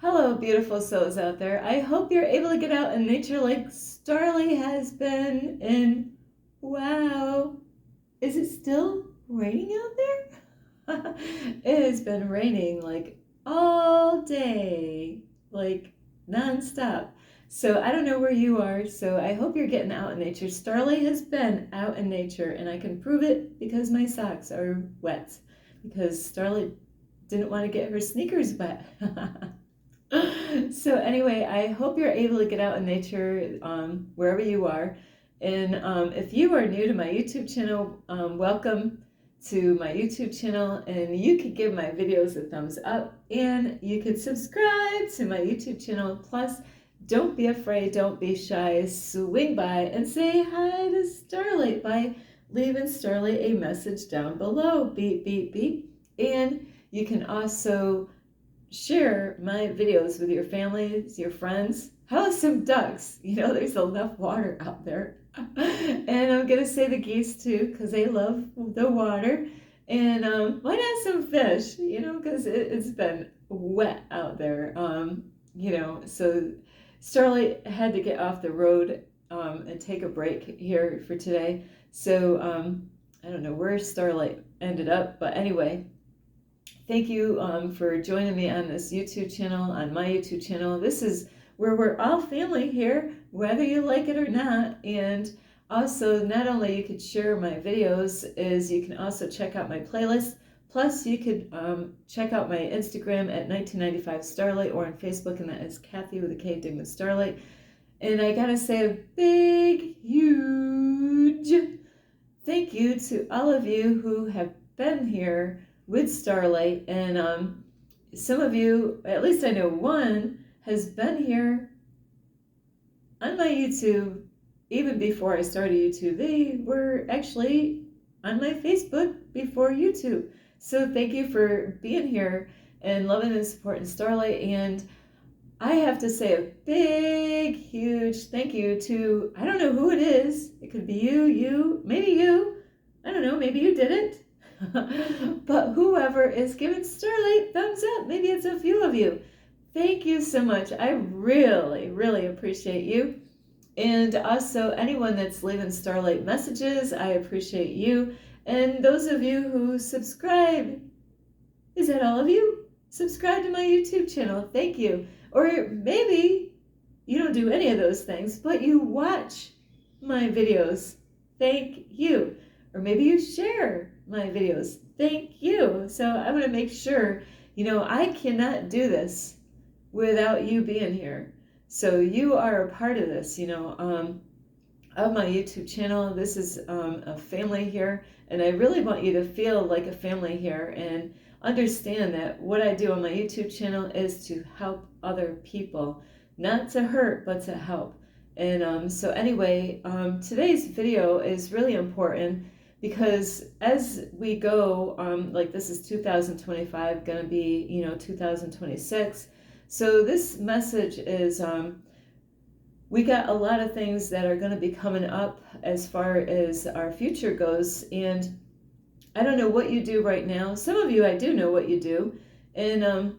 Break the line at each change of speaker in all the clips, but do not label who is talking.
Hello, beautiful souls out there. I hope you're able to get out in nature like Starly has been. And wow, is it still raining out there? It has been raining like all day, like nonstop. So I don't know where you are, so I hope you're getting out in nature. Starly has been out in nature, and I can prove it because my socks are wet. Because Starly didn't want to get her sneakers wet. So anyway, I hope you're able to get out in nature wherever you are. And if you are new to my YouTube channel, welcome to my YouTube channel. And you could give my videos a thumbs up, and you could subscribe to my YouTube channel. Plus, don't be afraid, don't be shy. Swing by and say hi to Starlight by leaving Starlight a message down below. Beep, beep, beep. And you can also share my videos with your families, your friends. How are some ducks? There's enough water out there. And I'm going to say the geese too, because they love the water. And why not some fish? Because it's been wet out there. So Starlight had to get off the road and take a break here for today. So I don't know where Starlight ended up, but anyway, thank you for joining me on this YouTube channel, on my YouTube channel. This is where we're all family here, whether you like it or not. And also, not only you could share my videos, is you can also check out my playlist. Plus, you could check out my Instagram at 1995 Starlight, or on Facebook, and that is Kathy with a K, Digman Starlight. And I gotta say a big, huge thank you to all of you who have been here with Starlight. And some of you, at least I know one, has been here on my YouTube even before I started YouTube. They were actually on my Facebook before YouTube. So thank you for being here and loving and supporting Starlight. And I have to say a big, huge thank you to, I don't know who it is. It could be you, maybe you. I don't know, maybe you did it. But whoever is giving Starlight thumbs up, maybe it's a few of you. Thank you so much. I really, really appreciate you. And also anyone that's leaving Starlight messages, I appreciate you. And those of you who subscribe, is that all of you? Subscribe to my YouTube channel. Thank you. Or maybe you don't do any of those things, but you watch my videos. Thank you. Or maybe you share my videos. Thank you. So I want to make sure, I cannot do this without you being here. So you are a part of this, of my YouTube channel. This is a family here, and I really want you to feel like a family here and understand that what I do on my YouTube channel is to help other people, not to hurt, but to help. And so anyway, today's video is really important because as we go, like this is 2025, gonna be, 2026. So this message is, we got a lot of things that are going to be coming up as far as our future goes. And I don't know what you do right now. Some of you, I do know what you do. And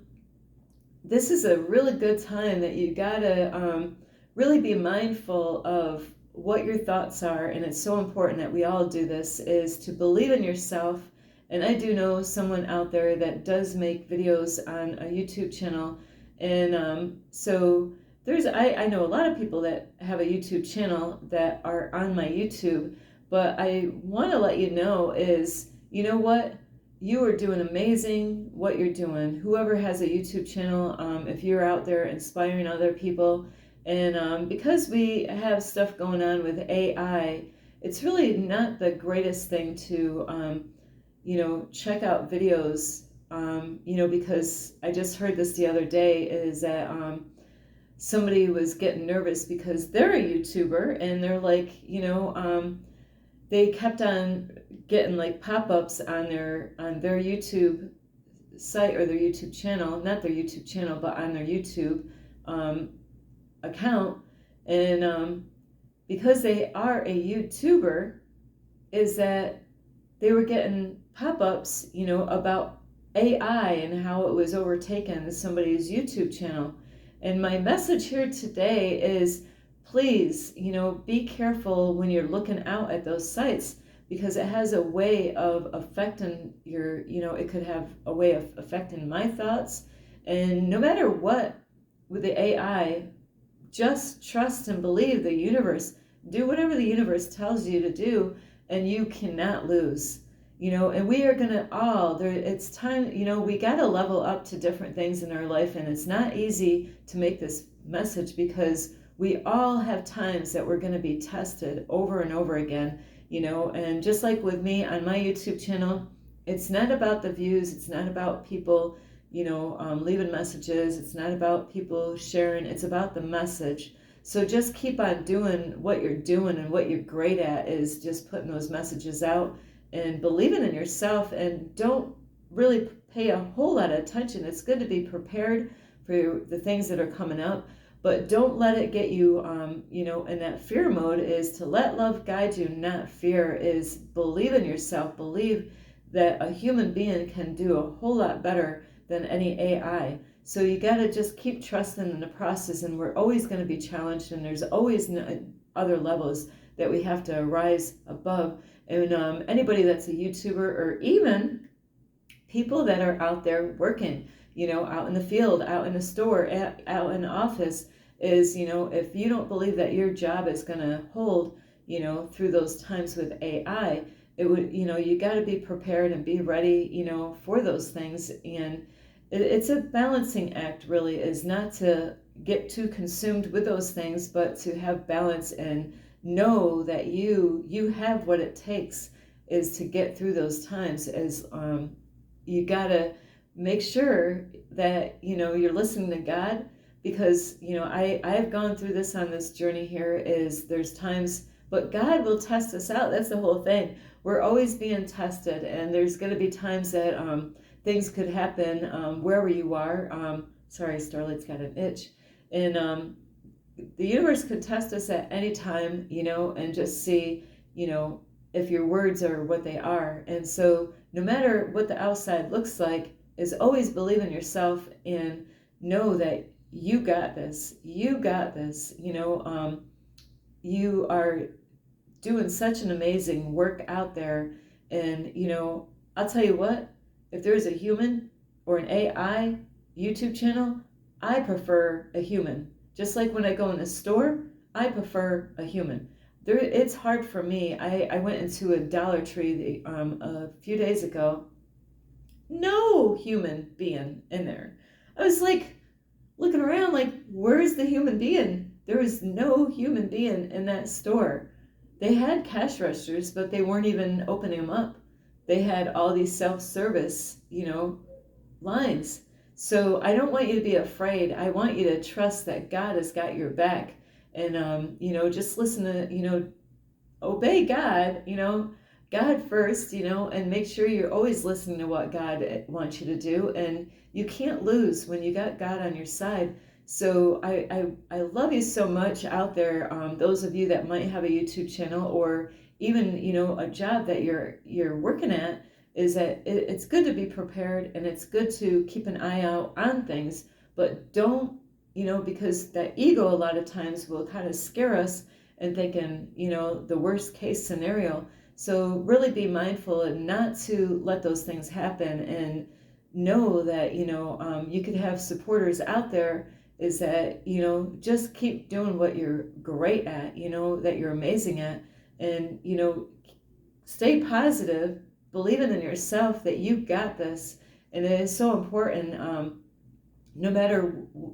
this is a really good time that you got to really be mindful of what your thoughts are. And it's so important that we all do this, is to believe in yourself. And I do know someone out there that does make videos on a YouTube channel. And so I know a lot of people that have a YouTube channel that are on my YouTube, but I want to let you know is, you know what? You are doing amazing what you're doing. Whoever has a YouTube channel, if you're out there inspiring other people, and because we have stuff going on with AI, it's really not the greatest thing to, check out videos, because I just heard this the other day, is that somebody was getting nervous because they're a YouTuber and they're like, they kept on getting like pop-ups on their YouTube site or their YouTube channel, not their YouTube channel, but on their YouTube account. And because they are a YouTuber, is that they were getting pop-ups, about AI and how it was overtaken somebody's YouTube channel. And my message here today is, please, be careful when you're looking out at those sites, because it has a way of affecting it could have a way of affecting my thoughts. And no matter what with the AI, just trust and believe the universe. Do whatever the universe tells you to do, and you cannot lose. And we are going to it's time, we got to level up to different things in our life. And it's not easy to make this message, because we all have times that we're going to be tested over and over again, and just like with me on my YouTube channel, it's not about the views. It's not about people leaving messages. It's not about people sharing. It's about the message. So just keep on doing what you're doing, and what you're great at is just putting those messages out and believing in yourself, and don't really pay a whole lot of attention. It's good to be prepared for the things that are coming up, but don't let it get you, in that fear mode. Is to let love guide you, not fear. Is believe in yourself. Believe that a human being can do a whole lot better than any AI. So you got to just keep trusting in the process, and we're always going to be challenged, and there's always other levels that we have to rise above. And anybody that's a YouTuber, or even people that are out there working, out in the field, out in the store, out in the office, is, if you don't believe that your job is going to hold, through those times with AI, it would, you got to be prepared and be ready, for those things. And it's a balancing act, really, is not to get too consumed with those things, but to have balance and know that you have what it takes is to get through those times. As you got to make sure that you're listening to God, because I've gone through this on this journey here. Is there's times, but God will test us out. That's the whole thing. We're always being tested, and there's going to be times that things could happen wherever you are. Sorry, Starlight's got an itch. And the universe could test us at any time, and just see, if your words are what they are. And so no matter what the outside looks like, is always believe in yourself and know that you got this. You got this. You are doing such an amazing work out there. And, I'll tell you what, if there's a human or an AI YouTube channel, I prefer a human. Just like when I go in the store, I prefer a human. It's hard for me. I went into a Dollar Tree a few days ago. No human being in there. I was like looking around like, where's the human being? There was no human being in that store. They had cash registers, but they weren't even opening them up. They had all these self-service, lines. So I don't want you to be afraid. I want you to trust that God has got your back. And, just listen to, obey God, God first, and make sure you're always listening to what God wants you to do. And you can't lose when you got God on your side. So I love you so much out there. Those of you that might have a YouTube channel, or even, a job that you're working at, is that it's good to be prepared, and it's good to keep an eye out on things, but don't, because that ego a lot of times will kind of scare us and thinking, the worst case scenario. So really be mindful and not to let those things happen, and know that, you could have supporters out there. Is that, just keep doing what you're great at, that you're amazing at, and, stay positive, believing in yourself that you got this. And it is so important, no matter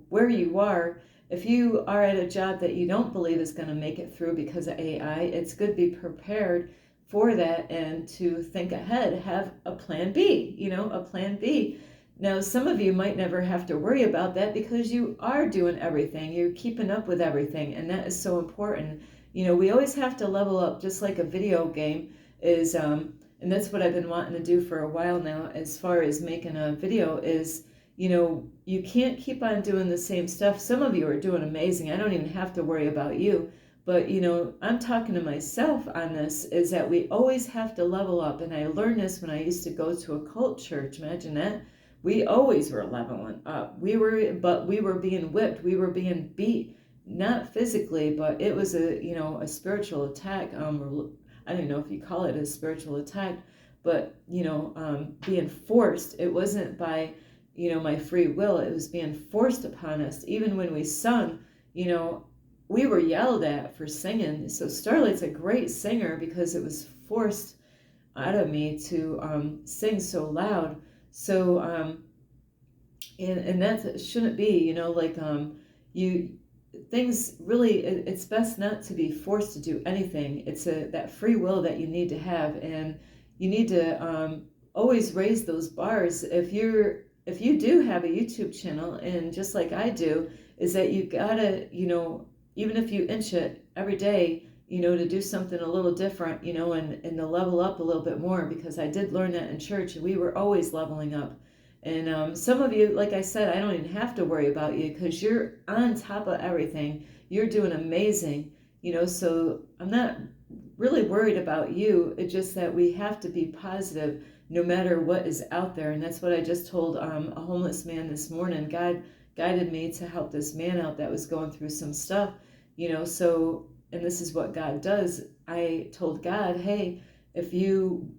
where you are. If you are at a job that you don't believe is going to make it through because of AI, it's good to be prepared for that, and to think ahead, have a plan B, a plan B. Now, some of you might never have to worry about that, because you are doing everything. You're keeping up with everything, and that is so important. We always have to level up, just like a video game is, and that's what I've been wanting to do for a while now, as far as making a video, is, you can't keep on doing the same stuff. Some of you are doing amazing. I don't even have to worry about you. But, I'm talking to myself on this, is that we always have to level up. And I learned this when I used to go to a cult church. Imagine that. We always were leveling up. But we were being whipped. We were being beat, not physically, but it was a spiritual attack. I don't even know if you call it a spiritual attack, but, being forced. It wasn't by, my free will. It was being forced upon us. Even when we sung, we were yelled at for singing. So Starlight's a great singer because it was forced out of me to sing so loud. So and that shouldn't be, you things really. It's best not to be forced to do anything. It's that free will that you need to have, and you need to always raise those bars. If you do have a YouTube channel, and just like I do, is that you gotta, even if you inch it every day, to do something a little different, and to level up a little bit more, because I did learn that in church. We were always leveling up. And some of you, like I said, I don't even have to worry about you because you're on top of everything. You're doing amazing, so I'm not really worried about you. It's just that we have to be positive no matter what is out there. And that's what I just told a homeless man this morning. God guided me to help this man out that was going through some stuff. So, and this is what God does. I told God, hey, if you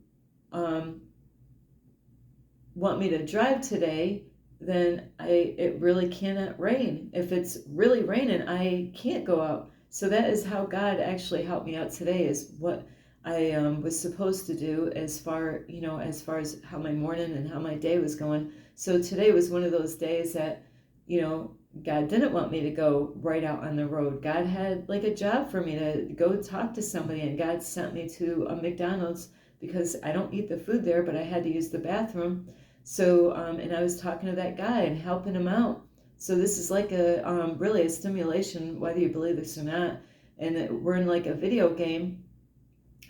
want me to drive today, then it really cannot rain. If it's really raining, I can't go out. So that is how God actually helped me out today, is what I was supposed to do as far as how my morning and how my day was going. So today was one of those days that, God didn't want me to go right out on the road. God had like a job for me to go talk to somebody, and God sent me to a McDonald's because I don't eat the food there, but I had to use the bathroom. So, and I was talking to that guy and helping him out. So this is like really a stimulation, whether you believe this or not. And we're in like a video game,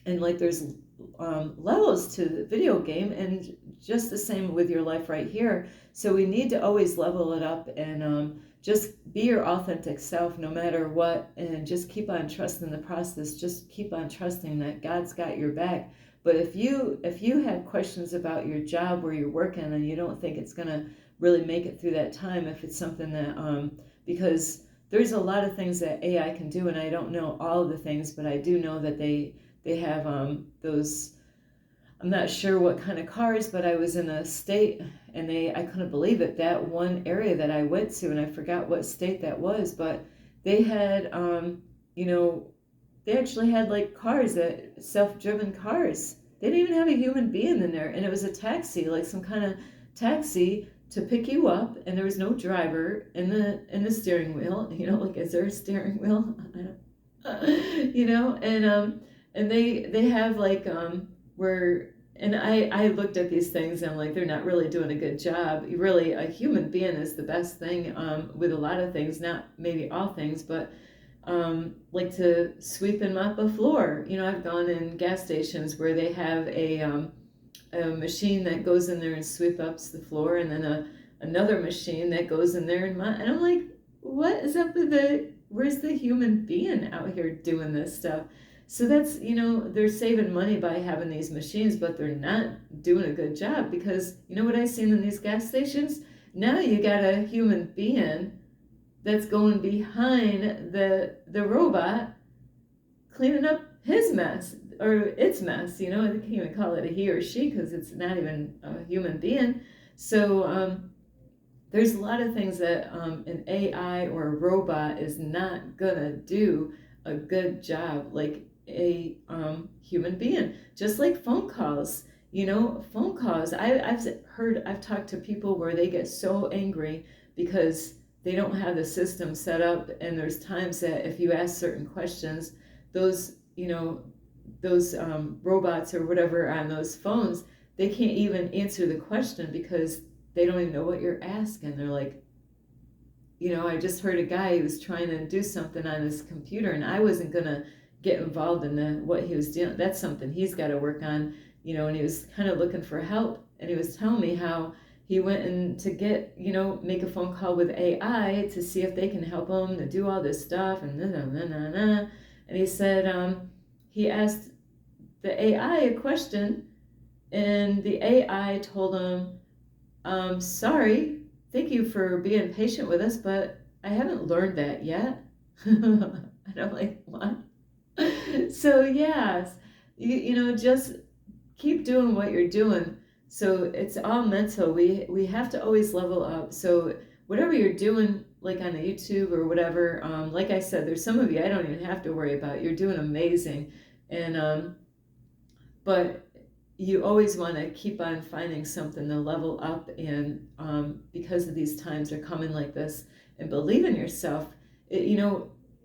and like there's levels to the video game, and just the same with your life right here. So we need to always level it up, and just be your authentic self no matter what, and just keep on trusting the process. Just keep on trusting that God's got your back. But if you have questions about your job where you're working and you don't think it's going to really make it through that time, if it's something that because there's a lot of things that AI can do, and I don't know all of the things, but I do know that they have those, I'm not sure what kind of cars, but I was in a state, and I couldn't believe it, that one area that I went to, and I forgot what state that was, but they had they actually had like cars, that self-driven cars. They didn't even have a human being in there, and it was a taxi, like some kind of taxi to pick you up, and there was no driver in the steering wheel. Like, is there a steering wheel? I don't, and they have like where, and I looked at these things and I'm like, they're not really doing a good job. Really, a human being is the best thing with a lot of things, not maybe all things, but like to sweep and mop a floor. I've gone in gas stations where they have a machine that goes in there and sweep up the floor, and then another machine that goes in there and I'm like, what is up with where's the human being out here doing this stuff? So that's, they're saving money by having these machines, but they're not doing a good job, because what I've seen in these gas stations? Now you got a human being that's going behind the robot, cleaning up his mess or its mess. I can't even call it a he or she because it's not even a human being. So there's a lot of things that an AI or a robot is not gonna do a good job like a human being. Just like phone calls. Phone calls. I've talked to people where they get so angry because they don't have the system set up, and there's times that if you ask certain questions, those robots or whatever on those phones, they can't even answer the question because they don't even know what you're asking. They're like, I just heard a guy who was trying to do something on his computer, and I wasn't gonna get involved in what he was doing. That's something he's got to work on, and he was kind of looking for help, and he was telling me how he went in to get, make a phone call with AI to see if they can help him to do all this stuff, and And he said, he asked the AI a question, and the AI told him, sorry, thank you for being patient with us, but I haven't learned that yet. And I'm like, what? So, yes, just keep doing what you're doing. So it's all mental. We have to always level up. So whatever you're doing, like on the YouTube or whatever, like I said, there's some of you I don't even have to worry about. You're doing amazing, and but you always want to keep on finding something to level up, and because of these times are coming like this, and believe in yourself.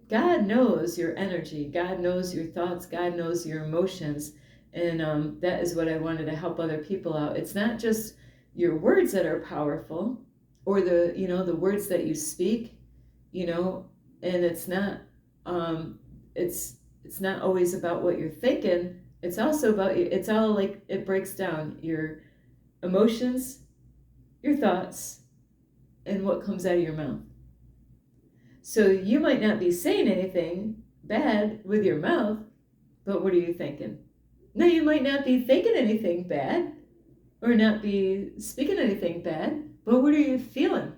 God knows your energy. God knows your thoughts. God knows your emotions. And that is what I wanted to help other people out. It's not just your words that are powerful, or the words that you speak, and it's not it's not always about what you're thinking. It's also about you. It's all like, it breaks down your emotions, your thoughts, and what comes out of your mouth. So you might not be saying anything bad with your mouth, but what are you thinking? No, you might not be thinking anything bad or not be speaking anything bad, but what are you feeling?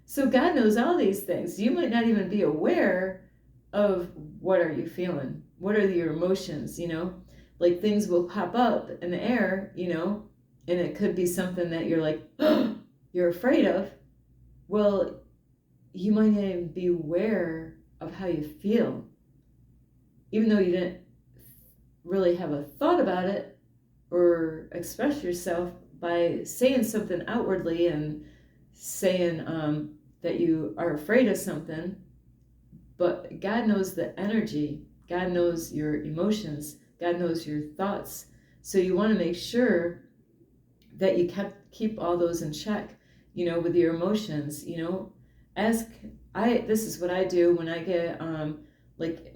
So God knows all these things. You might not even be aware of what are you feeling? What are your emotions, Like things will pop up in the air, and it could be something that you're like, you're afraid of. Well, you might not even be aware of how you feel, even though you didn't really have a thought about it or express yourself by saying something outwardly and saying that you are afraid of something. But God knows the energy. God knows your emotions. God knows your thoughts. So you want to make sure that you keep all those in check, with your emotions. This is what I do when I get like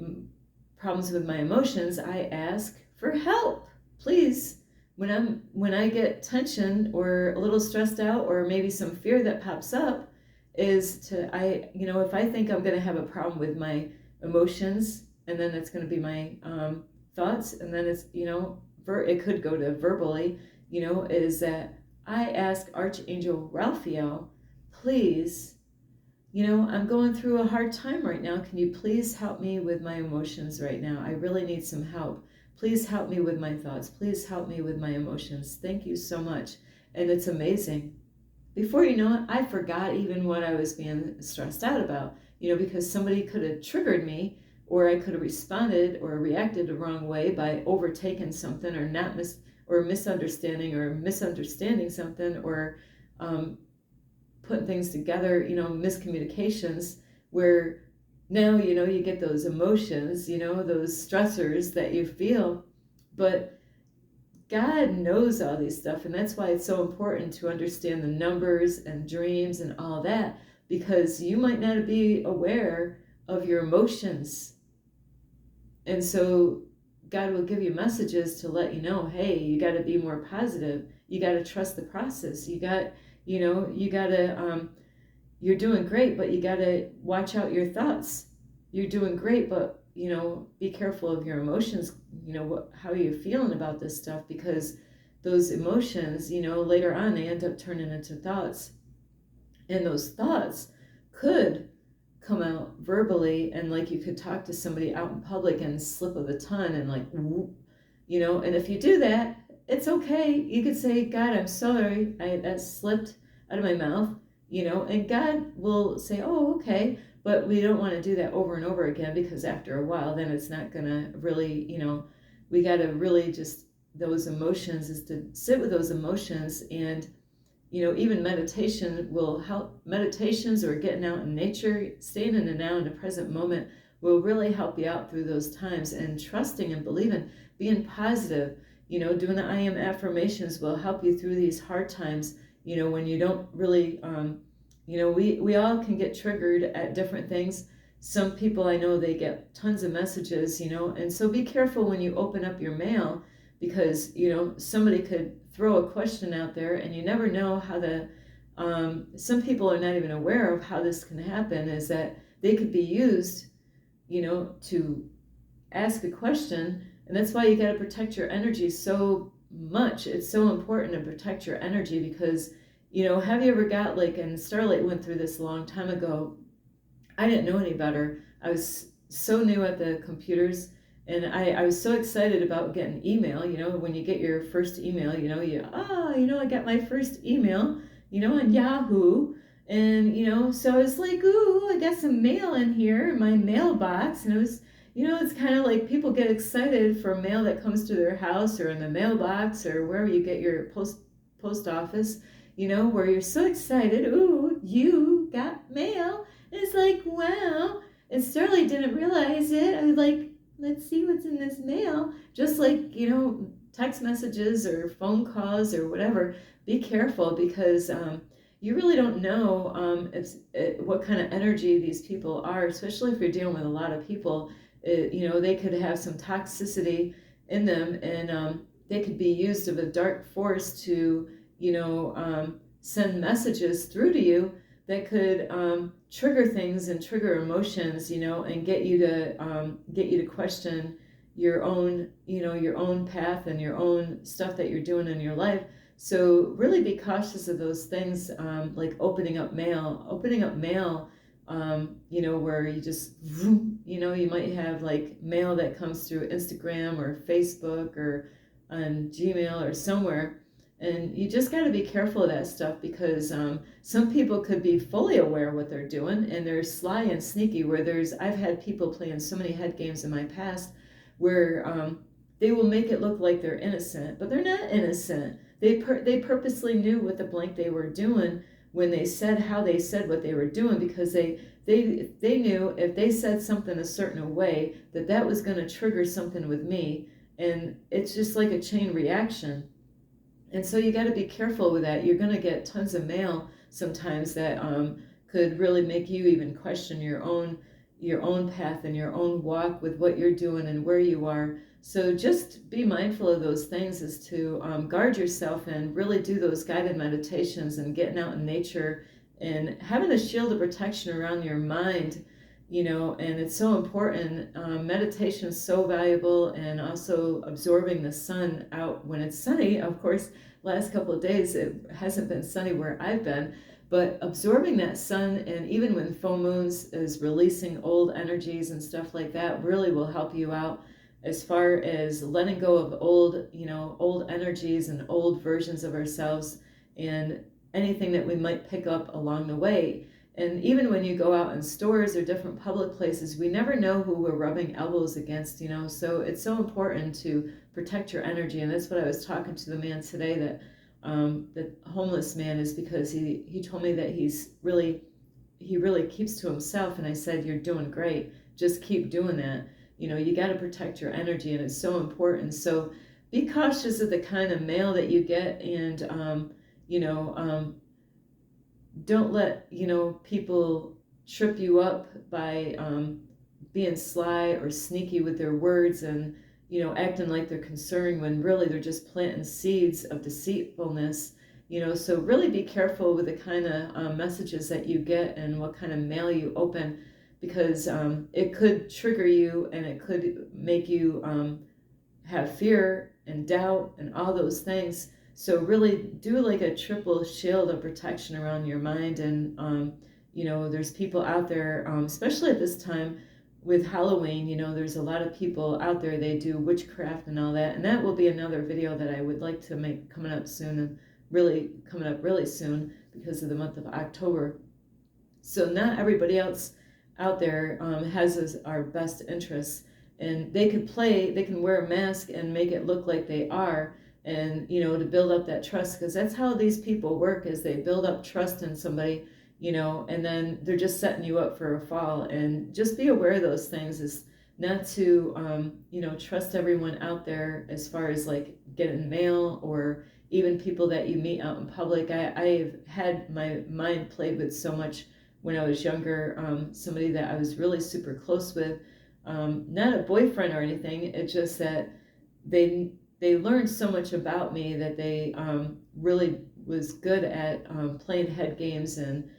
problems with my emotions. I ask for help, please. When I get tension or a little stressed out, or maybe some fear that pops up, if I think I'm going to have a problem with my emotions, and then it's going to be my thoughts, and then it's it could go to verbally, is that I ask Archangel Raphael, please, I'm going through a hard time right now. Can you please help me with my emotions right now? I really need some help. Please help me with my thoughts. Please help me with my emotions. Thank you so much. And it's amazing. Before you know it, I forgot even what I was being stressed out about, because somebody could have triggered me, or I could have responded or reacted the wrong way by overtaking something, or misunderstanding something, or putting things together, miscommunications, where now, you get those emotions, those stressors that you feel. But God knows all these stuff, and that's why it's so important to understand the numbers and dreams and all that, because you might not be aware of your emotions. And so God will give you messages to let you know, hey, you got to be more positive. You got to trust the process. You got to, you're doing great, but you got to watch out your thoughts. You're doing great, but, be careful of your emotions. How are you feeling about this stuff? Because those emotions, later on, they end up turning into thoughts. And those thoughts could come out verbally, and like you could talk to somebody out in public and slip of the tongue and like, and if you do that, it's okay. You could say, God, I'm sorry, that slipped out of my mouth, and God will say, oh, okay. But we don't want to do that over and over again, because after a while, then it's not going to really, we got to really just, those emotions, is to sit with those emotions. And, even meditation will help. Meditations or getting out in nature, staying in the now, in the present moment, will really help you out through those times. And trusting and believing, being positive, doing the I am affirmations will help you through these hard times, when you don't really, we all can get triggered at different things. Some people I know, they get tons of messages, and so be careful when you open up your mail, because, somebody could throw a question out there, and you never know how some people are not even aware of how this can happen, is that they could be used, to ask a question. And that's why you got to protect your energy so much. It's so important to protect your energy because, have you ever got like, and Starlight went through this a long time ago. I didn't know any better. I was so new at the computers, and I was so excited about getting email. When you get your first email, I got my first email, on Yahoo. And, so I was like, ooh, I got some mail in here in my mailbox. And it was, it's kind of like people get excited for mail that comes to their house or in the mailbox or wherever you get your post office, where you're so excited. Ooh, you got mail. It's like, wow. And Sterling didn't realize it. I was like, let's see what's in this mail. Just like, text messages or phone calls or whatever. Be careful because you really don't know what kind of energy these people are, especially if you're dealing with a lot of people. They could have some toxicity in them, and they could be used of a dark force to, send messages through to you that could trigger things and trigger emotions, and get you to question your own, your own path and your own stuff that you're doing in your life. So really be cautious of those things, like opening up mail, where you just, you might have like mail that comes through Instagram or Facebook or on Gmail or somewhere. And you just got to be careful of that stuff because some people could be fully aware of what they're doing and they're sly and sneaky. I've had people playing so many head games in my past where they will make it look like they're innocent, but they're not innocent. They purposely knew what the blank they were doing when they said how they said what they were doing because they knew if they said something a certain way that was going to trigger something with me, and it's just like a chain reaction. And so you got to be careful with that. You're going to get tons of mail sometimes that could really make you even question your own path and your own walk with what you're doing and where you are. So just be mindful of those things, is to guard yourself and really do those guided meditations and getting out in nature and having a shield of protection around your mind. And it's so important. Meditation is so valuable, and also absorbing the sun out when it's sunny. Of course, last couple of days it hasn't been sunny where I've been, but absorbing that sun, and even when full moons is releasing old energies and stuff like that, really will help you out as far as letting go of old energies and old versions of ourselves and anything that we might pick up along the way. And even when you go out in stores or different public places, we never know who we're rubbing elbows against, so it's so important to protect your energy. And that's what I was talking to the man today, that the homeless man, is because he told me that he really keeps to himself. And I said, you're doing great. Just keep doing that. You got to protect your energy, and it's so important. So be cautious of the kind of mail that you get, and don't let people trip you up by being sly or sneaky with their words and acting like they're concerned when really they're just planting seeds of deceitfulness. So really be careful with the kind of messages that you get and what kind of mail you open, because it could trigger you and it could make you have fear and doubt and all those things. So really do like a triple shield of protection around your mind. And there's people out there, especially at this time with Halloween, there's a lot of people out there, they do witchcraft and all that, and that will be another video that I would like to make coming up soon, and really coming up really soon because of the month of October. So not everybody else out there has our best interests, and they can wear a mask and make it look like they are, and to build up that trust, because that's how these people work, is they build up trust in somebody, and then they're just setting you up for a fall. And just be aware of those things, is not to trust everyone out there as far as like getting mail or even people that you meet out in public. I've had my mind played with so much when I was younger. Somebody that I was really super close with, not a boyfriend or anything, it's just that they learned so much about me that they really was good at playing head games and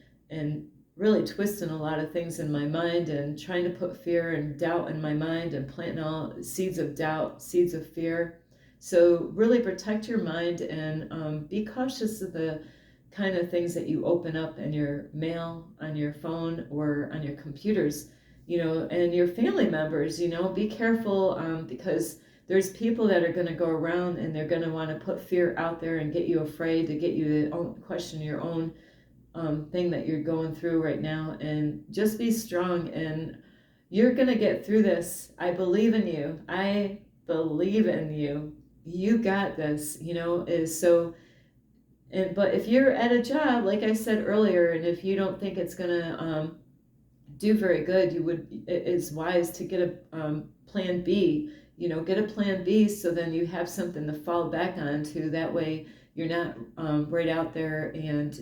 really twisting a lot of things in my mind and trying to put fear and doubt in my mind and planting all seeds of doubt, seeds of fear. So really protect your mind and be cautious of the kind of things that you open up in your mail, on your phone, or on your computers, and your family members, be careful because there's people that are going to go around and they're going to want to put fear out there and get you afraid, to get you to question your own thing that you're going through right now. And just be strong, and you're going to get through this. I believe in you. I believe in you. You got this, is so. But if you're at a job, like I said earlier, and if you don't think it's going to do very good, it's wise to get a plan B. Get a plan B, so then you have something to fall back onto. That way you're not right out there. And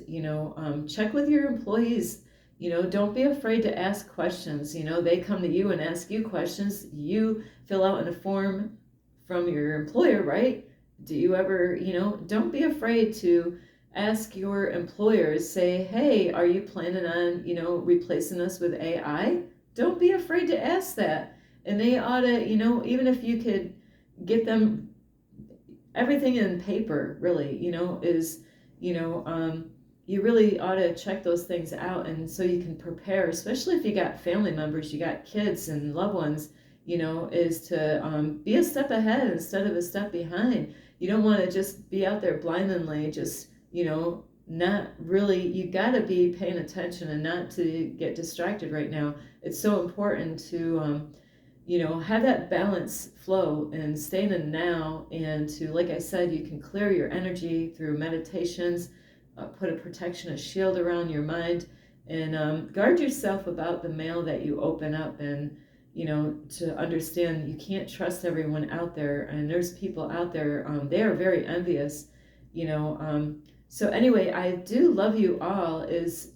check with your employees. Don't be afraid to ask questions. They come to you and ask you questions. You fill out a form from your employer, right? Do you ever, don't be afraid to ask your employers, say, hey, are you planning on, replacing us with AI? Don't be afraid to ask that. And they ought to, even if you could get them everything in paper, really, is, you really ought to check those things out. And so you can prepare, especially if you got family members, you got kids and loved ones, is to be a step ahead instead of a step behind. You don't want to just be out there blindly, just, not really. You got to be paying attention and not to get distracted right now. It's so important to, have that balance flow and stay in the now, and to, like I said, you can clear your energy through meditations, put a protection, a shield around your mind, and guard yourself about the mail that you open up. And to understand you can't trust everyone out there, and there's people out there, they are very envious, so anyway, I do love you all. Is,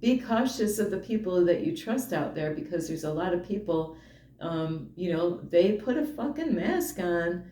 be cautious of the people that you trust out there, because there's a lot of people, they put a fucking mask on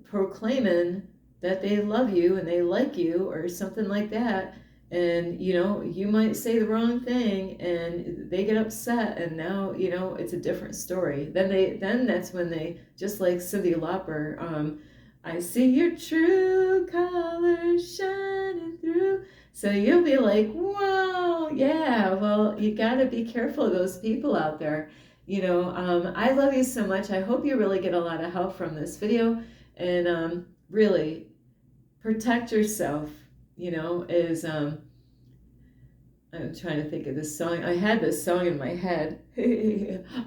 proclaiming that they love you and they like you or something like that. And, you might say the wrong thing and they get upset, and now, it's a different story. Then that's when they, just like Cyndi Lauper, I see your true colors shining through. So you'll be like, whoa, yeah, well, you got to be careful of those people out there. I love you so much. I hope you really get a lot of help from this video, and really protect yourself, is, I'm trying to think of this song. I had this song in my head.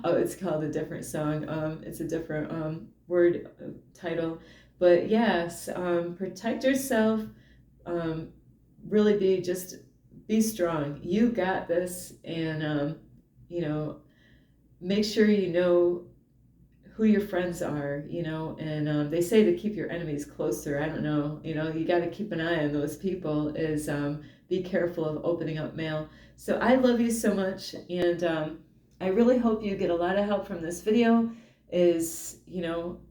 Oh, it's called a different song. It's a different word title. But yes, protect yourself. Really be strong. You got this, and make sure you know who your friends are. And they say to keep your enemies closer. I don't know. You got to keep an eye on those people. Is be careful of opening up mail. So I love you so much, and I really hope you get a lot of help from this video. Is,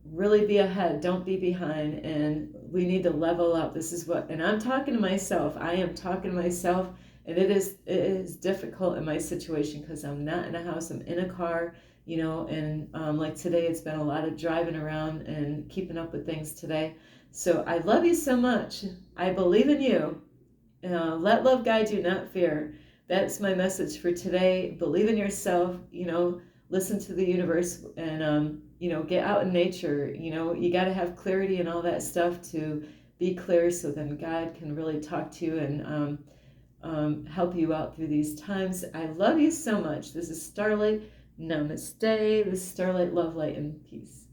really be ahead, don't be behind, and we need to level up. This is what, and I'm talking to myself. I am talking to myself, and it is difficult in my situation because I'm not in a house, I'm in a car, and like today, it's been a lot of driving around and keeping up with things today. So I love you so much. I believe in you. Let love guide you, not fear. That's my message for today. Believe in yourself, listen to the universe, and get out in nature. You got to have clarity and all that stuff to be clear, so then God can really talk to you and help you out through these times. I love you so much. This is Starlight. Namaste. This is Starlight, love, light, and peace.